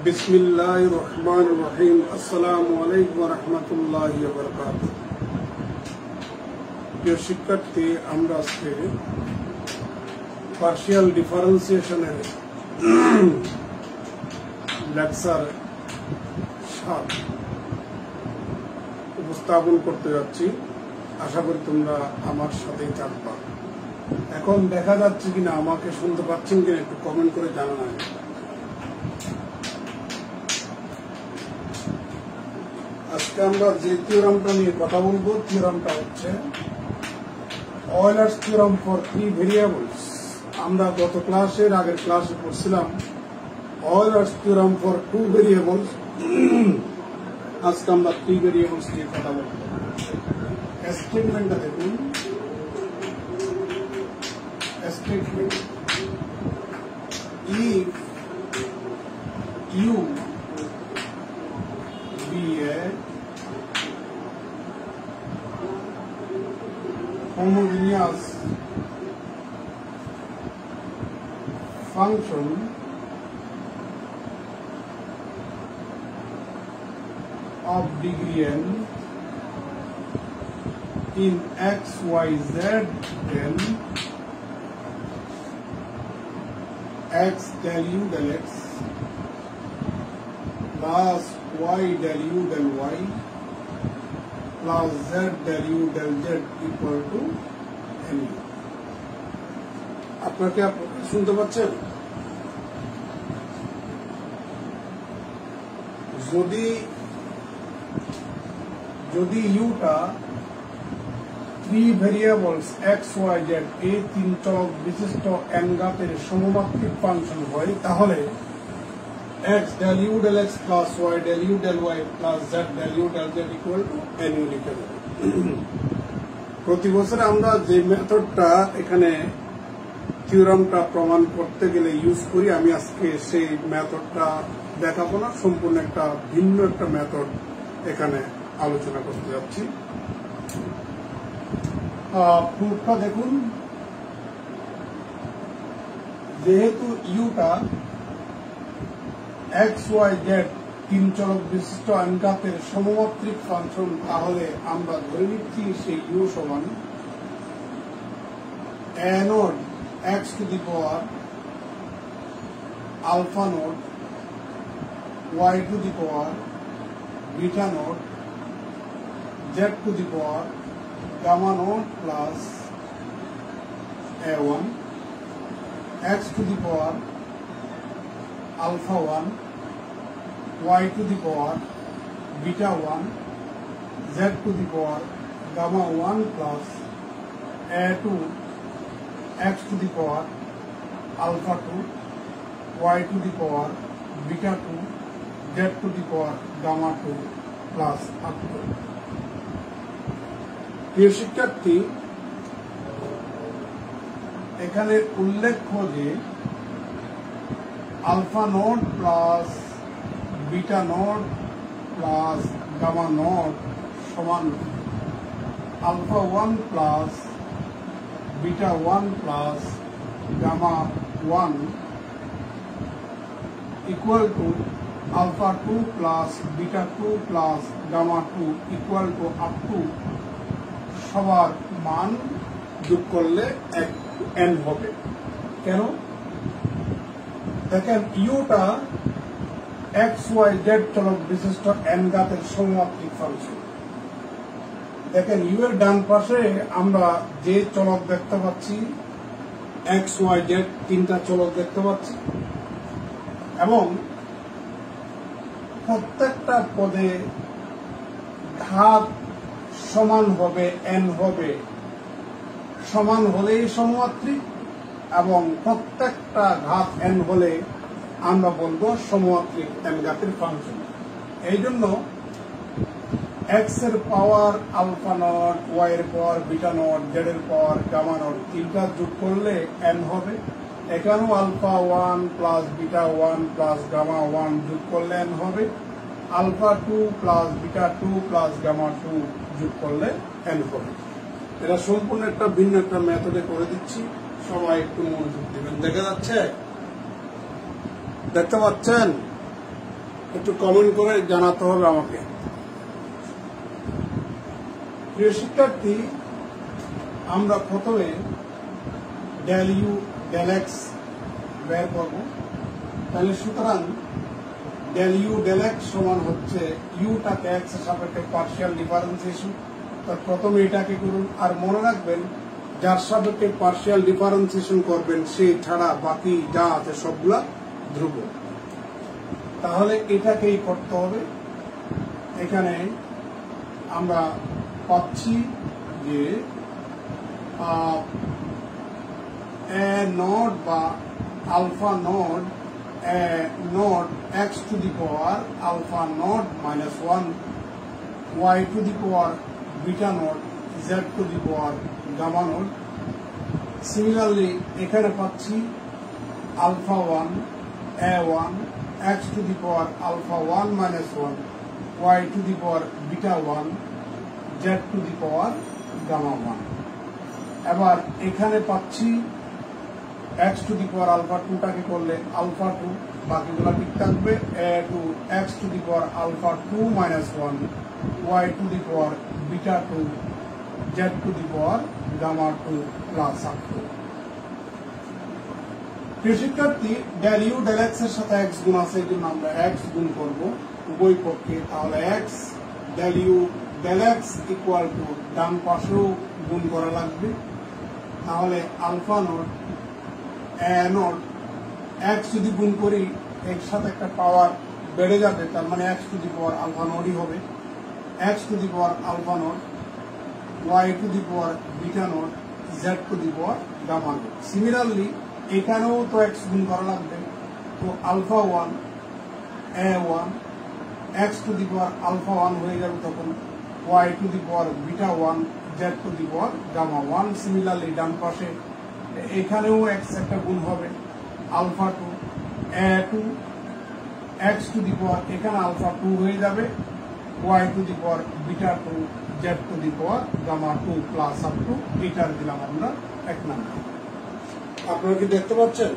বিসমিল্লাহির রহমানির রহিম। আসসালামু আলাইকুম ওয়া রাহমাতুল্লাহি ওয়া বারাকাতুহু। প্রিয় শিক্ষার্থী, আমরা আজকে পার্শিয়াল ডিফারেন্সিয়েশনের লেকচার 7 উপস্থাপন করতে যাচ্ছি। আশা করি তোমরা আমার সাথেই থাকবা। এখন দেখা যাচ্ছে কিনা, আমাকে শুনতে পাচ্ছেন কিনা একটু কমেন্ট করে জানান। আজকে আমরা যে থিওরামটা নিয়ে কথা বলবো, থিওরামটা হচ্ছে অয়েলার্স থিওরাম ফর 3 ভেরিয়েবলস। আমরা গত ক্লাসের আগের ক্লাসে পড়ছিলাম অয়েলার্স থিওরাম ফর 2 ভেরিয়েবলস। আজকে আমরা 3 ভেরিয়েবলস নিয়ে কথা বলবো। স্টেটমেন্টটা দেখুন। Statement: if you be a homogeneous function of degree n in x, y, z, then x del u del x plus y del u del y plus z del u del z equal to n. আপনারা কি শুনতে পাচ্ছেন? যদি ইউটা 3 variables x, y, z এই 3 চলক বিশিষ্ট n ঘাতের সমমাত্রিক function হয়, তাহলে x del u del x plus y del u del y plus z del u del z equal to n লিখে দেব। প্রতি বছর আমরা যে মেথডটা এখানে থিওরামটা প্রমাণ করতে গেলে ইউজ করি, আমি আজকে সেই মেথডটা দেখাবো না, সম্পূর্ণ একটা ভিন্ন একটা মেথড এখানে আলোচনা করতে যাচ্ছি। প্রুফটা দেখুন। যেহেতু ইউটা এক্স, ওয়াই, জেড 3 চলক বিশিষ্ট n ঘাতের সমমাত্রিক ফাংশন, তাহলে আমরা ধরে নিচ্ছি সেই ইউ সমান a naught x to the power alpha naught y to the power beta naught z to the power gamma naught plus a1 x to the power alpha 1 y to the power beta 1 z to the power gamma 1 plus a2 x to the power alpha 2 y to the power beta 2 z to the power gamma 2 plus up to। প্রিয় শিক্ষার্থী, এখানে উল্লেখ্য যে alpha nought plus beta nought plus gamma nought সমান alpha 1 plus beta 1 plus gamma 1 equal to alpha 2 plus beta 2 plus gamma 2 equal to up to সবার মান যোগ করলে n হবে। কেন? দেখেন, ইউটা এক্স, ওয়াই, জেড চলক বিশিষ্ট n ঘাতের সমমাত্রিক ফাংশন। দেখেন, ইউ এর ডান পাশে আমরা যে চলক দেখতে পাচ্ছি, এক্স, ওয়াই, জেড 3টা চলক দেখতে পাচ্ছি, এবং প্রত্যেকটা পদে ঘাত সমান হবে, n হবে। সমান হলেই সমমাত্রিক, এবং প্রত্যেকটা ঘাত n হলে আমরা বলবো সমমাত্রিক n ঘাতের ফাংশন। এই জন্য এক্স এর পাওয়ার আলফা নট, ওয়াই এর পাওয়ার বিটা নট, জেড এর পাওয়ার গামা নট 3টা যোগ করলে n হবে। এখানেও alpha 1 plus beta 1 plus gamma 1 যোগ করলে n হবে। Alpha 2 plus beta 2 plus gamma 2 যোগ করলে n হবে। এটা সম্পূর্ণ একটা ভিন্ন একটা মেথডে করে দিচ্ছি, সবাই একটু মনোযোগ দিবেন। দেখা যাচ্ছে? দেখতে পাচ্ছেন? একটু কমেন্ট করে জানাতে হবে আমাকে। প্রিয় শিক্ষার্থী, আমরা প্রথমে ডেল ইউ ডেল এক্স বের করব। তাহলে সুতরাং ডেল ইউ ডেল এক্স সমান হচ্ছে ইউটাকে এক্স এর সাপেক্ষে পার্শিয়াল ডিফারেন্সিয়েশন। তো প্রথমে এটাকে করুন, আর মনে রাখবেন যার সাপেক্ষে পার্শিয়াল ডিফারেন্সিয়েশন করবেন সে ছাড়া বাকি যা আছে সবগুলা ধ্রুব। তাহলে এটাকেই করতে হবে। এখানে আমরা পাচ্ছি যে এ নট বা alpha naught naught x to the power alpha naught minus 1 y to the power beta not z to the power gamma not. Similarly এখানে পাচ্ছি alpha 1 a1 x to the power alpha 1 minus 1 y to the power beta 1 z to the power gamma 1। এবার এখানে পাচ্ছি x to the power alpha 2 টাকে করলে alpha 2, বাকিগুলো ঠিক থাকবে a2 x to the power alpha 2 minus 1 y to the power beta 2 z to the power gamma 2 plus up to। প্রিয় শিক্ষার্থী, ডেল ইউ ডেল এক্স এর সাথে এক্স গুণ আছে, এই জন্য আমরা এক্স গুণ করবো উভয় পক্ষে। তাহলে x del u del x equal to ডান পাশেও গুণ করা লাগবে। তাহলে alpha nought a nought x যদি গুণ করি এর সাথে একটা পাওয়ার বেড়ে যাবে, তার মানে x to the power alpha নটই হবে। X to the power alpha nought y to the power beta not z to the power gamma not. Similarly এখানেও তো এক্স গুণ করা লাগবে। তো alpha 1 a1 x to the power alpha 1 হয়ে যাবে, তখন y to the power beta 1 z to the power gamma 1। Similarly ডান পাশে এখানেও এক্স একটা গুণ হবে, alpha 2 a2 x to the power এখানে আলফা 2 হয়ে যাবে, y to the power beta 2 z to the power gamma 2 plus up to. এটার দিলাম আমরা 1 নাম্বার। আপনারা কি দেখতে পাচ্ছেন?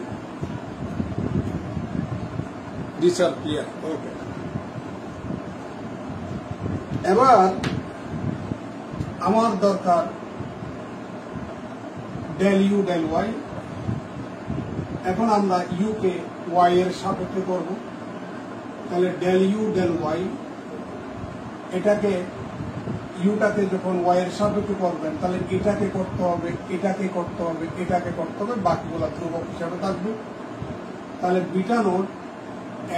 জি স্যার, ক্লিয়ার। ওকে, এবার আমার দরকার ডেল ইউ ডেল ওয়াই। এখন আমরা ইউ কে ওয়াই এর সাপেক্ষে করব। তাহলে ডেল ইউ ডেল ওয়াই, এটাকে ইউটাকে যখন ওয়াই এর সাপেক্ষে করবেন তাহলে এটাকে করতে হবে, এটাকে করতে হবে, এটাকে করতে হবে, বাকিগুলো ধ্রুবক হিসাবে থাকবে। তাহলে beta naught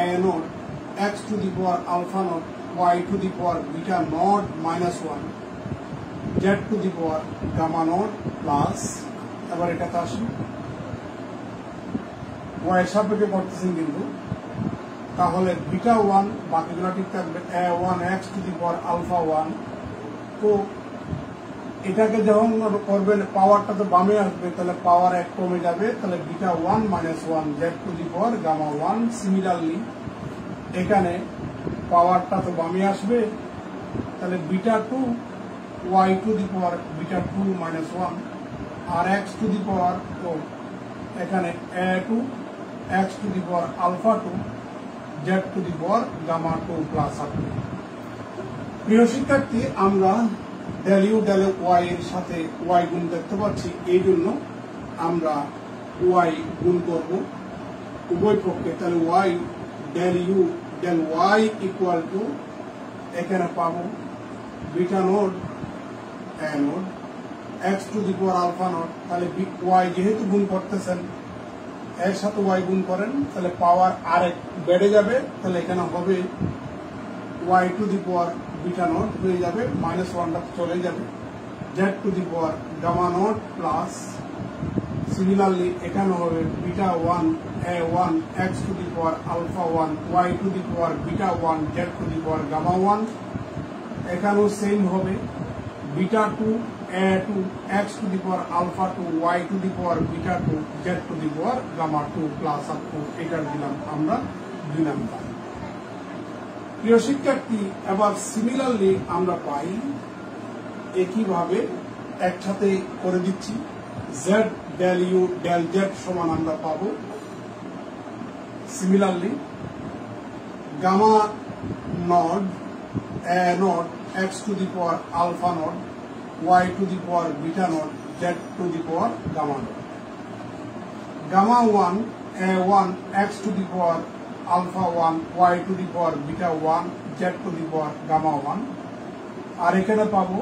a naught x to the power alpha naught y to the power beta naught minus 1 z to the power gamma naught plus. এবার এটাতে আসি, ওয়াই এর সাপেক্ষে করতেছেন কিন্তু, তাহলে বিটা 1 বাকিগুলো ঠিক থাকবে a1 x to the power alpha 1। তো এটাকে যখন করবেন পাওয়ারটা তো বামে আসবে, তাহলে পাওয়ার 1 কমে যাবে, তাহলে beta 1 minus 1 z to the power gamma 1। Similarly এখানে পাওয়ারটা তো বামে আসবে, তাহলে beta 2 y to the power beta 2 minus 1 আর এক্স টু দি পাওয়ার, তো এখানে a2 x to the power alpha 2 z to the power gamma 2 plus up. প্রিয় শিক্ষার্থী, আমরা ডেল ইউ ডেল ওয়াই এর সাথে ওয়াই গুণ দেখতে পাচ্ছি, এই জন্য আমরা ওয়াই গুণ করব উভয় পক্ষে। তাহলে y del u del y equal to এখানে পাবো beta naught a naught x to the power alpha naught. তাহলে ওয়াই যেহেতু গুণ করতেছেন এর সাথে ওয়াই গুণ করেন, তাহলে পাওয়ার আরেক বেড়ে যাবে, তাহলে এখানে হবে y to the power beta naught হয়ে যাবে, মাইনাস 1টা চলে যাবে, z to the power gamma naught plus. Similarly এখানে হবে beta 1 a1 x to the power alpha 1 y to the power beta 1 z to the power gamma 1। এখানেও same হবে beta 2 a2 x to the power alpha 2 y to the power beta 2 z to the power gamma 2 plus up to. এটার দিলাম আমরা 2 number. প্রিয় শিক্ষার্থী, এবার similarly আমরা পাই একইভাবে একসাথে করে দিচ্ছি, z del u del z সমান আমরা পাবো similarly gamma naught a naught x to the power alpha naught y to the power beta naught z to the power gamma naught. Gamma 1 a1 x to the power alpha 1 y to the power beta 1 z to the power gamma 1 আর এখানে পাবো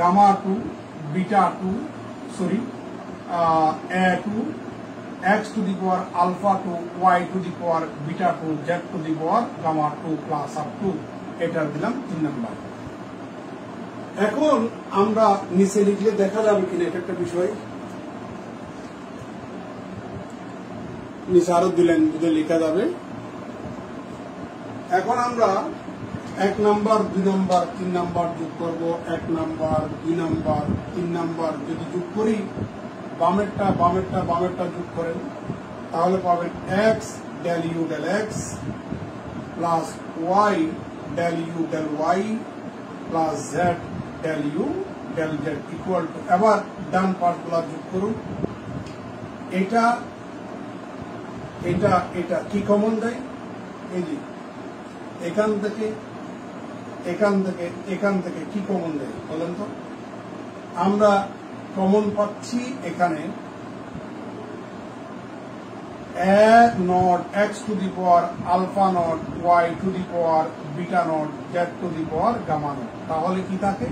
gamma 2 beta 2 sorry a2 x to the power alpha 2 y to the power beta 2 z to the power gamma 2 plus up to এটা দিলাম 3 number. এখন আমরা নিচে লিখলে দেখা যাবে কিনা এটা একটা বিষয়। নিচে আরো দিলেন যদি লেখা যাবে। এখন আমরা 1 নাম্বার 2 নাম্বার 3 নাম্বার যোগ করব। 1 নাম্বার 2 নাম্বার 3 নাম্বার যদি যোগ করি বামেরটা যোগ করেন তাহলে পাবেন x del u del x plus y del u del y plus z del u del z equal to এবার ডান পাশগুলো যোগ করুন। এটা কি কমন দেয়? এই যে এখান থেকে কি কমন দেয় বলেন তো? আমরা কমন পাচ্ছি এখানে a naught x to the power alpha naught y to the power beta naught z to the power gamma naught। তাহলে কি থাকে?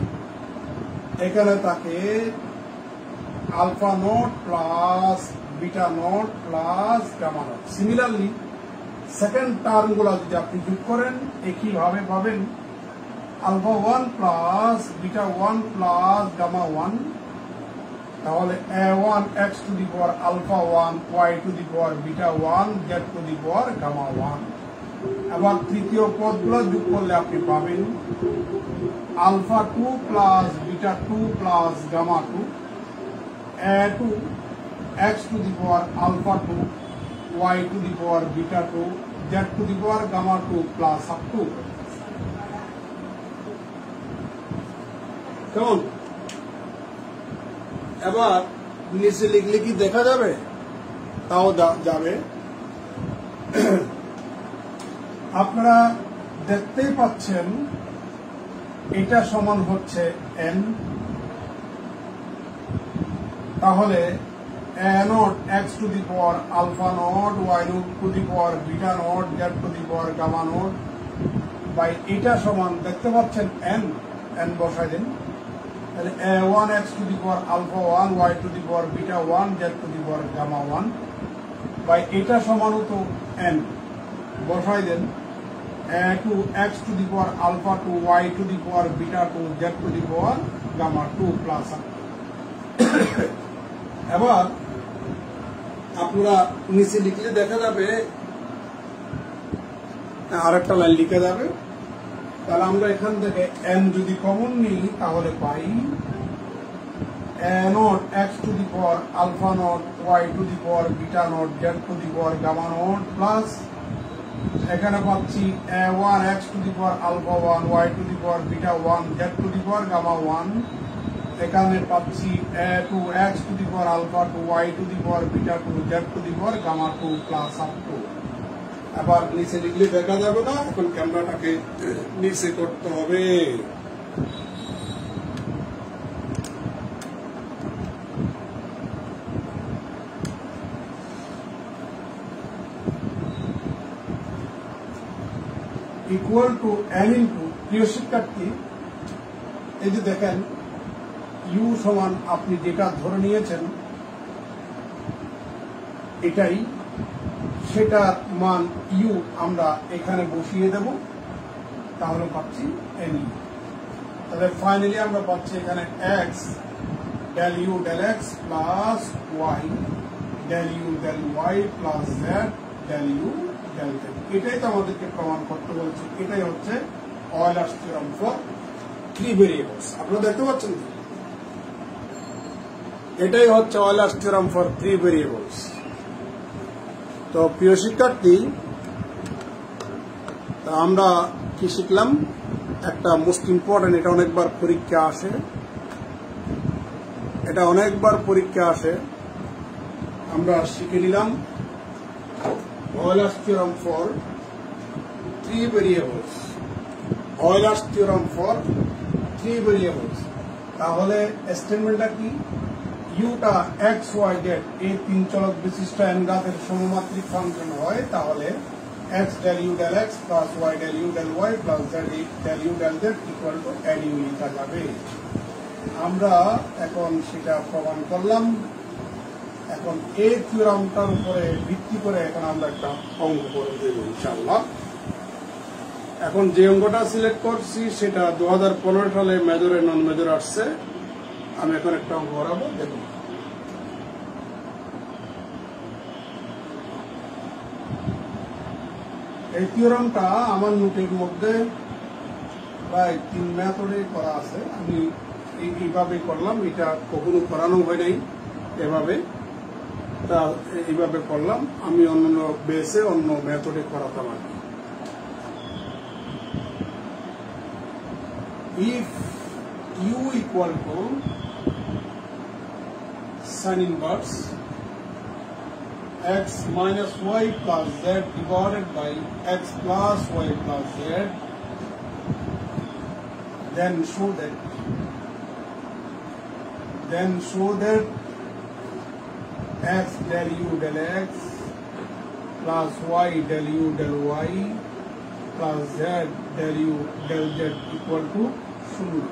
এখানে থাকে alpha naught plus beta naught plus gamma naught। Similarly second term গুলো যদি আপনি যোগ করেন একইভাবে পাবেন alpha 1 plus beta 1 plus gamma 1 তাহলে a1 x to the power alpha 1 y to the power beta 1 z to the power gamma 1। আবার তৃতীয় পদগুলো যোগ করলে আপনি পাবেন alpha 2 plus beta 2 plus gamma 2 a2 x to the power alpha 2 y to the power beta 2 z to the power gamma 2 plus up to কেমন? এবার নিচে লিখলে কি দেখা যাবে? তাও যাবে। আপনারা দেখতেই পাচ্ছেন এটা সমান হচ্ছে n। তাহলে a naught x to the power alpha naught y to the power beta naught z to the power gamma naught by এটা সমান দেখতে পাচ্ছেন n বসাই দেন তাহলে a1 x to the power alpha 1 y to the power beta 1 z to the power gamma 1 by এটা সমান তো n বসাই দেন a2 x to the power alpha 2 y to the power beta 2 z to the power gamma 2 plus এবার আপনারা নিচে লিখলে দেখা যাবে আরেকটা লাইন লিখে যাবে। তাহলে আমরা এখান থেকে n যদি কমন নিই তাহলে পাই a naught x to the power alpha naught y to the power beta naught z to the power gamma naught plus এখানে পাচ্ছি a1 x to the power alpha 1 y to the power beta 1 z to the power gamma 1 এখানে পাচ্ছি a2 x to the power alpha 2 y to the power beta 2 z to the power gamma 2 plus up to আবার নিচে লিখলে দেখা যাবে না। এখন ক্যামেরাটাকে নিচে করতে হবে। ইকুয়াল টু n ইন্টু প্রিয় শিক্ষার্থী এই যে দেখেন u সমান আপনি যেটা ধরে নিয়েছেন এটাই সেটার মান u আমরা এখানে বসিয়ে দেব তাহলে পাচ্ছি n। তাহলে ফাইনালি আমরা পাচ্ছি এখানে x del u del x plus y del u del y plus z del u del z। এটাই তো আমাদেরকে প্রমাণ করতে বলছে। এটাই হচ্ছে Euler's theorem for 3 variables। আপনারা দেখতে পাচ্ছেন এটাই হচ্ছে Euler's theorem for 3 variables। তো প্রিয় শিক্ষার্থী আমরা কি শিখলাম? একটা মোস্ট ইম্পর্টেন্ট, এটা অনেকবার পরীক্ষা আসে, আমরা শিখে নিলাম Euler's theorem for 3 variables. Euler's theorem for 3 variables. তাহলে স্টেটমেন্টটা কি? ইউটা এক্স ওয়াই জেড এই তিন চলক বিশিষ্ট n ঘাতের সমমাত্রিক ফাংশন হয়, তাহলে x del u del x plus y del u del y plus z del u del z equal to du লিখা যাবে। আমরা এখন সেটা প্রমাণ করলাম। এখন এই থিওরামটার উপরে ভিত্তি করে এখন আমরা একটা অঙ্ক করে দেব ইনশাআল্লাহ। এখন যে অঙ্কটা সিলেক্ট করছি সেটা 2015 সালে মেজরে নন মেজর আসছে। আমি এখন একটা অঙ্ক করাবো, দেখুন। এই থিওরামটা আমার নোটের মধ্যে প্রায় 3 মেথডে করা আছে। আমি এইভাবে করলাম, এটা কখনো করানো হয় নাই এভাবে, তা এইভাবে করলাম। আমি অন্য বেসে অন্য মেথডে করাতাম আর কি। If u equal to sin inverse x minus y plus z divided by x plus y plus z, then show that x del u del x plus y del u del y plus z del u del z equal to 0।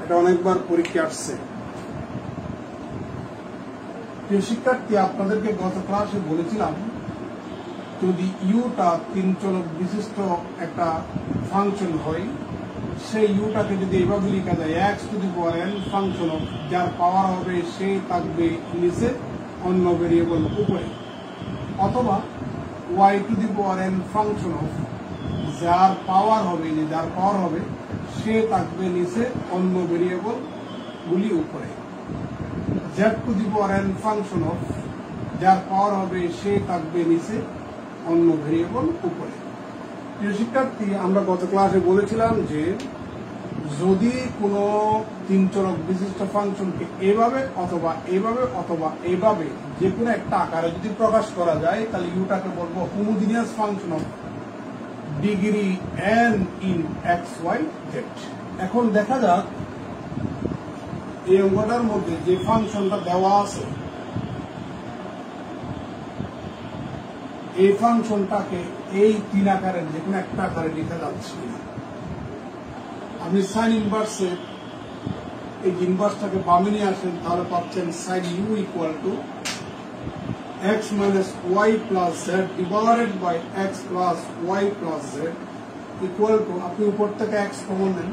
এটা অনেকবার পরীক্ষা আসছে। প্রিয় শিক্ষার্থী, আপনাদেরকে গত ক্লাসে বলেছিলাম যদি ইউটা তিন চলক বিশিষ্ট একটা ফাংশন হয়, সেই ইউটাকে যদি এইভাবে লেখা যায় x to the power n function of, যার পাওয়ার হবে সে থাকবে নিচে অন্য ভেরিয়েবল উপরে, অথবা y to the power n function of, যার পাওয়ার হবে সে থাকবে নিচে অন্য ভেরিয়েবল গুলি উপরে, z to the power n function of, যার পাওয়ার হবে সে থাকবে নিচে অন্য ভেরিয়েবল উপরে। প্রিয় শিক্ষার্থী, আমরা গত ক্লাসে বলেছিলাম যে যদি কোনো তিন চলক বিশিষ্ট ফাংশনকে এভাবে অথবা এভাবে অথবা এভাবে যে কোনো একটা আকারে যদি প্রকাশ করা যায়, তাহলে ইউটাকে বলবো homogeneous function of degree n in x y z. এখন দেখা যাক এই অঙ্কটার মধ্যে যে ফাংশনটা দেওয়া আছে এই ফাংশনটাকে এই তিন আকারের যে কোনো একটা আকারে লেখা যাচ্ছে কিনা। আপনি সাইন ইনভার্সে এই ইনভার্সটাকে বামে নিয়ে আসেন, তাহলে পাচ্ছেন sine u equal to x minus y plus z divided by x plus y plus z equal to, আপনি উপর থেকে x কমন নেন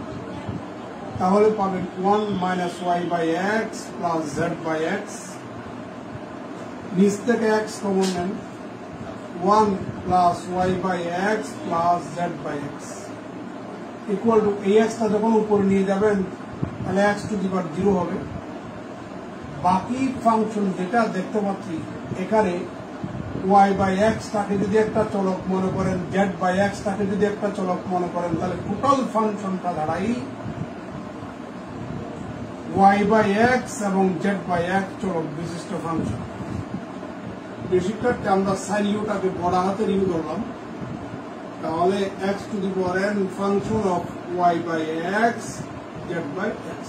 তাহলে পাবেন 1 minus y by x plus z by x, নিচ থেকে x কমন নেন 1 plus y by x plus z by x equal to, এই x টা যখন উপরে নিয়ে যাবেন তাহলে x টু দি পাওয়ার 0 হবে। বাকি ফাংশন যেটা দেখতে পাচ্ছি এখানে y by x টাকে যদি একটা চলক মনে করেন, z by x টাকে যদি একটা চলক মনে করেন, তাহলে টোটাল ফাংশনটা দাঁড়াই y by x এবং z by x চলক বিশিষ্ট ফাংশন। বেসিকটা আমরা সাইন ইউটাকে বড় হাতের ইউ ধরলাম, তাহলে x to the power n function of y by x z by x।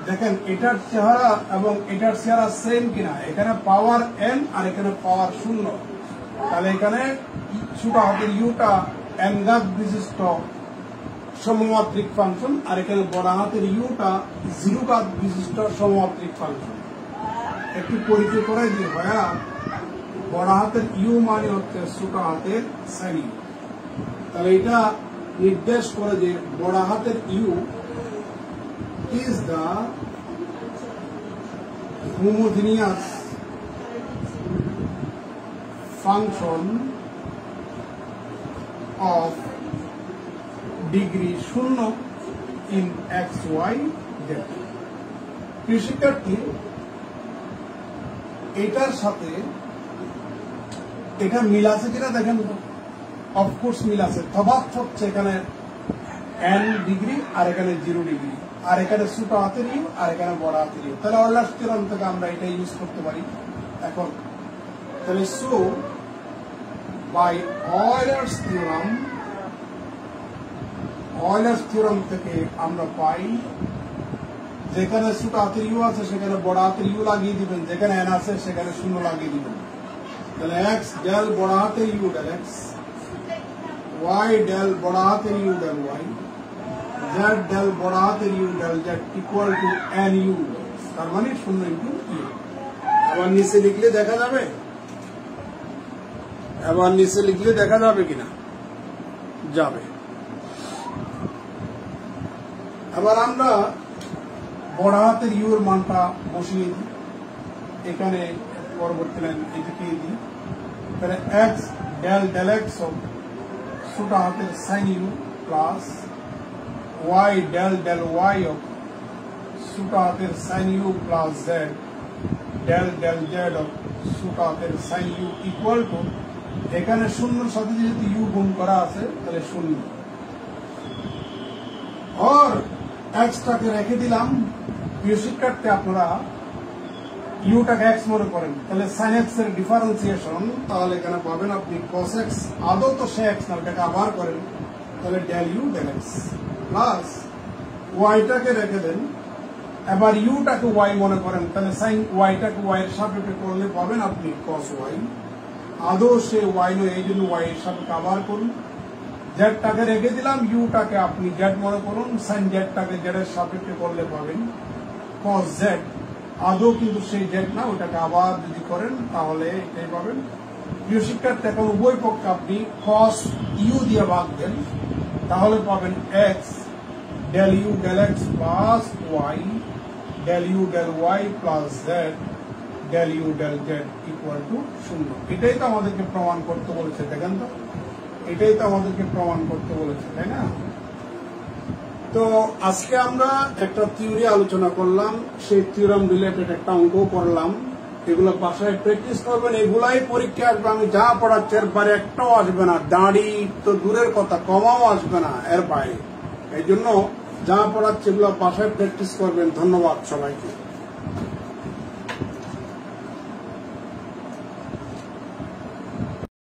দেখেন এটার চেহারা এবং এটার চেহারা সেম কিনা, এখানে পাওয়ার n আর এখানে পাওয়ার 0, তাহলে এখানে ছোট হাতের ইউটা n ঘাত বিশিষ্ট সমমাত্রিক ফাংশন, আর এখানে বড় হাতের ইউটা 0 ঘাত বিশিষ্ট সমমাত্রিক ফাংশন। একটু পরিচয় করে দিয়ে ভাইয়া, বড় হাতের ইউ মানে হচ্ছে ছোট হাতের সাইন ইউ, তাহলে এটা নির্দেশ করে যে বড় হাতের you is the homogeneous function of degree 0 in x, y, z। শিক্ষার্থী, এটার সাথে এটা মিল আছে কিনা দেখেন তো। অফকোর্স মিল আছে, তফাৎ হচ্ছে এখানে n ডিগ্রি আর এখানে 0 ডিগ্রি, আর এখানে ছোট হাতের ইউ আর এখানে বড় হাতের ইউ। তাহলে অর্লাস থিওরাম থেকে আমরা এটা ইউজ করতে পারি। এখন তাহলে so by অয়লার্স theorem Euler's theorem থেকে আমরা পাই যেখানে ছোট হাতের ইউ আছে সেখানে বড় হাতের ইউ লাগিয়ে দিবেন, যেখানে এন আছে সেখানে শূন্য লাগিয়ে দিবেন। তাহলে এক্স ডেল বড় হাতের u del x, y del বড় হাতের u del y, z del বড় হাতের u del z equal to n u, তার মানে শূন্য ইন্টু ইউ। আবার নিচে লিখলে দেখা যাবে, আবার নিচে লিখলে দেখা যাবে কিনা, যাবে। আবার আমরা বড় হাতের ইউ এর মানটা বসিয়ে দিই, এখানে পরবর্তী লাইন এটাকে দিই। তাহলে এক্স ডেল ডেল এক্স ছোট হাতের sine u plus y del del y of ছোট হাতের sine u plus z del del z of ছোট হাতের সাইন ইউ ইকুয়াল টু, এখানে শূন্যর সাথে যেহেতু ইউ গুণ করা আছে তাহলে শূন্য, আর এক্সটাকে রেখে দিলাম। প্রিয় শিক্ষার্থী, আপনারা ইউটাকে এক্স মনে করেন, তাহলে সাইন এক্স এর ডিফারেন্সিয়েশন, তাহলে এখানে পাবেন আপনি কস এক্স, আদৌ তো সে এক্স না, ওটাকে আবার করেন, তাহলে del u del x plus ওয়াইটাকে রেখে দেন, এবার ইউটাকে ওয়াই মনে করেন, তাহলে সাইন ওয়াইটাকে ওয়াই এর সাপেক্ষে করলে পাবেন আপনি কস ওয়াই, আদৌ সে ওয়াই নয় এই জন্য ওয়াই এর সাপেক্ষে আবার করুন। জেডটাকে রেখে দিলাম, ইউটাকে আপনি জেড মনে করুন, সাইন জেডটাকে জেড এর সাপেক্ষে করলে পাবেন কস জেড, আদৌ কিন্তু সেই জেড না, ওটাকে আবার যদি করেন তাহলে এটাই পাবেন। প্রিয় শিক্ষার্থী, এখন উভয় পক্ষে আপনি কস ইউ দিয়ে ভাগ দেন, তাহলে পাবেন x del u del x plus y del u del y plus z del u del z equal to শূন্য। এটাই তো আমাদেরকে প্রমাণ করতে বলেছে, দেখেন তো, এটাই তো আমাদেরকে প্রমাণ করতে বলেছে, তাই না? তো আজকে আমরা একটা থিওরি আলোচনা করলাম, সেই থিওরাম রিলেটেড একটা অঙ্ক করলাম, এগুলো বাসায় প্র্যাকটিস করবেন, এগুলাই পরীক্ষা আসবে। আমি যা পড়াচ্ছি এর বাইরে একটাও আসবে না, দাঁড়ি তো দূরের কথা, কমাও আসবে না এর বাইরে। এই জন্য যা পড়াচ্ছি এগুলো বাসায় প্র্যাকটিস করবেন। ধন্যবাদ সবাইকে।